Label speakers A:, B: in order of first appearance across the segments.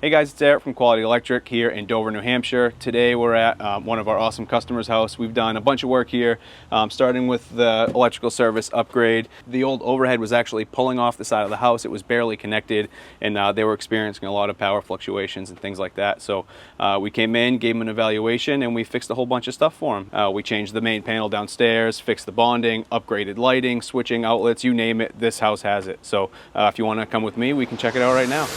A: Hey guys, it's Eric from Quality Electric here in Dover, New Hampshire. Today we're at one of our awesome customers' house. We've done a bunch of work here, starting with the electrical service upgrade. The old overhead was actually pulling off the side of the house. It was barely connected, and they were experiencing a lot of power fluctuations and things like that. So we came in, gave them an evaluation, and we fixed a whole bunch of stuff for them. We changed the main panel downstairs, fixed the bonding, upgraded lighting, switching outlets, you name it, this house has it. So if you want to come with me, we can check it out right now.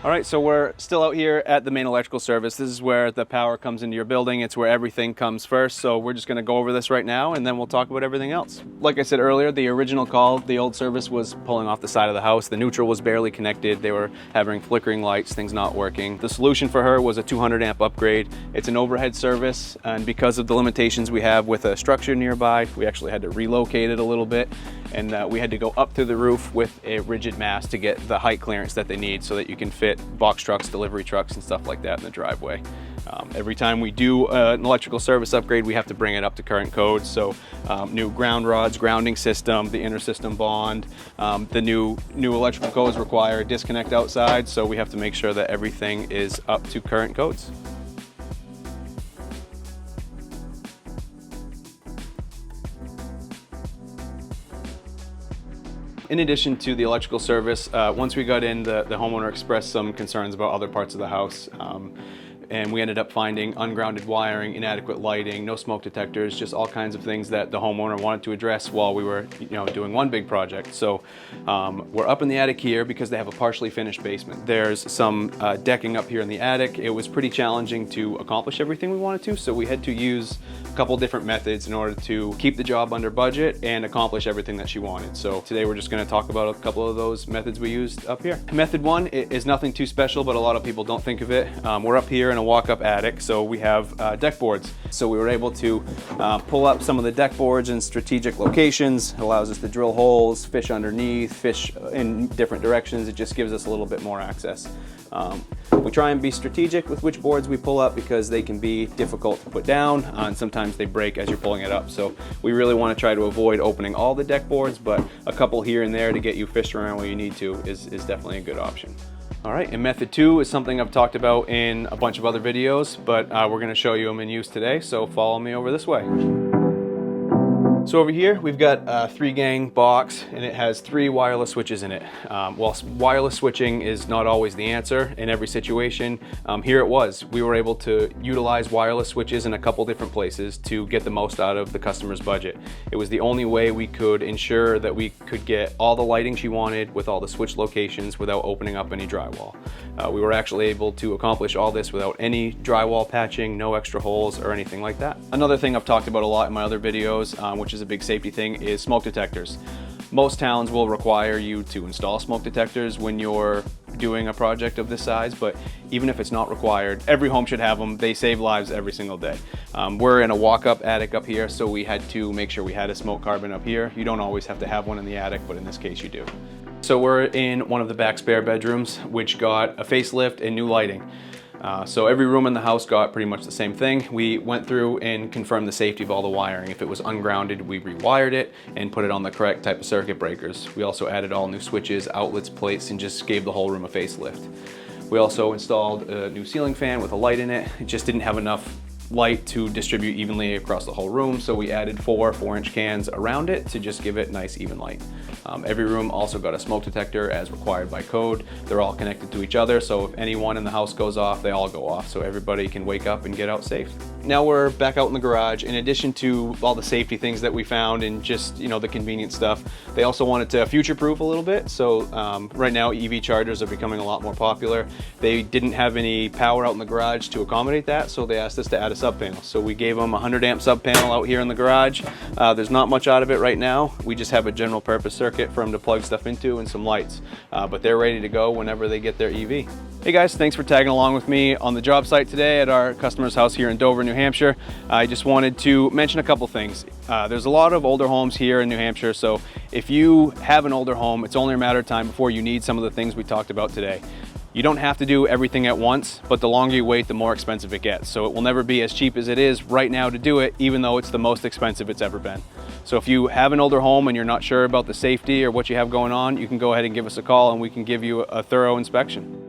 A: All right, so we're still out here at the main electrical service. This is where the power comes into your building. It's where everything comes first. So we're just gonna go over this right now and then we'll talk about everything else. Like I said earlier, the original call, the old service was pulling off the side of the house. The neutral was barely connected. They were having flickering lights, things not working. The solution for her was a 200 amp upgrade. It's an overhead service, and because of the limitations we have with a structure nearby, we actually had to relocate it a little bit. And we had to go up through the roof with a rigid mast to get the height clearance that they need so that you can fit box trucks, delivery trucks, and stuff like that in the driveway. Every time we do an electrical service upgrade, we have to bring it up to current code. So new ground rods, grounding system, the inter system bond, the new electrical codes require a disconnect outside. So we have to make sure that everything is up to current codes. In addition to the electrical service, once we got in, the homeowner expressed some concerns about other parts of the house. And we ended up finding ungrounded wiring, inadequate lighting, no smoke detectors, just all kinds of things that the homeowner wanted to address while we were doing one big project. So we're up in the attic here because they have a partially finished basement. There's some decking up here in the attic. It was pretty challenging to accomplish everything we wanted to, so we had to use a couple different methods in order to keep the job under budget and accomplish everything that she wanted. So today we're just going to talk about a couple of those methods we used up here. Method one is nothing too special, but a lot of people don't think of it. We're up here in a walk-up attic, so we have deck boards. So we were able to pull up some of the deck boards in strategic locations. It allows us to drill holes, fish underneath, fish in different directions. It just gives us a little bit more access. We try and be strategic with which boards we pull up because they can be difficult to put down, and sometimes they break as you're pulling it up. So we really want to try to avoid opening all the deck boards, but a couple here and there to get you fished around where you need to is definitely a good option. All right, and method two is something I've talked about in a bunch of other videos, but we're going to show you them in use today, so follow me over this way. So over here, we've got a 3-gang box, and it has 3 wireless switches in it. Whilst wireless switching is not always the answer in every situation, here it was. We were able to utilize wireless switches in a couple different places to get the most out of the customer's budget. It was the only way we could ensure that we could get all the lighting she wanted with all the switch locations without opening up any drywall. We were actually able to accomplish all this without any drywall patching, no extra holes or anything like that. Another thing I've talked about a lot in my other videos, which is a big safety thing, is smoke detectors. Most towns will require you to install smoke detectors when you're doing a project of this size, but even if it's not required, every home should have them. They save lives every single day. We're in a walk-up attic up here, so we had to make sure we had a smoke carbon up here. You don't always have to have one in the attic, but in this case you do. So we're in one of the back spare bedrooms, which got a facelift and new lighting. So every room in the house got pretty much the same thing. We went through and confirmed the safety of all the wiring. If it was ungrounded, we rewired it and put it on the correct type of circuit breakers. We also added all new switches, outlets, plates, and just gave the whole room a facelift. We also installed a new ceiling fan with a light in it. It just didn't have enough light to distribute evenly across the whole room, so we added 4 4-inch cans around it to just give it nice even light. Every room also got a smoke detector as required by code. They're all connected to each other, so if anyone in the house goes off, they all go off, so everybody can wake up and get out safe. Now we're back out in the garage. In addition to all the safety things that we found and just the convenient stuff, they also wanted to future-proof a little bit. So right now EV chargers are becoming a lot more popular. They didn't have any power out in the garage to accommodate that, so they asked us to add a sub panel. So we gave them a 100 amp sub panel out here in the garage. There's not much out of it right now. We just have a general purpose circuit for them to plug stuff into and some lights, but they're ready to go whenever they get their EV. Hey guys, thanks for tagging along with me on the job site today at our customer's house here in Dover, New Hampshire. I just wanted to mention a couple things. There's a lot of older homes here in New Hampshire, so if you have an older home, it's only a matter of time before you need some of the things we talked about today. You don't have to do everything at once, but the longer you wait, the more expensive it gets. So it will never be as cheap as it is right now to do it, even though it's the most expensive it's ever been. So if you have an older home and you're not sure about the safety or what you have going on, you can go ahead and give us a call and we can give you a thorough inspection.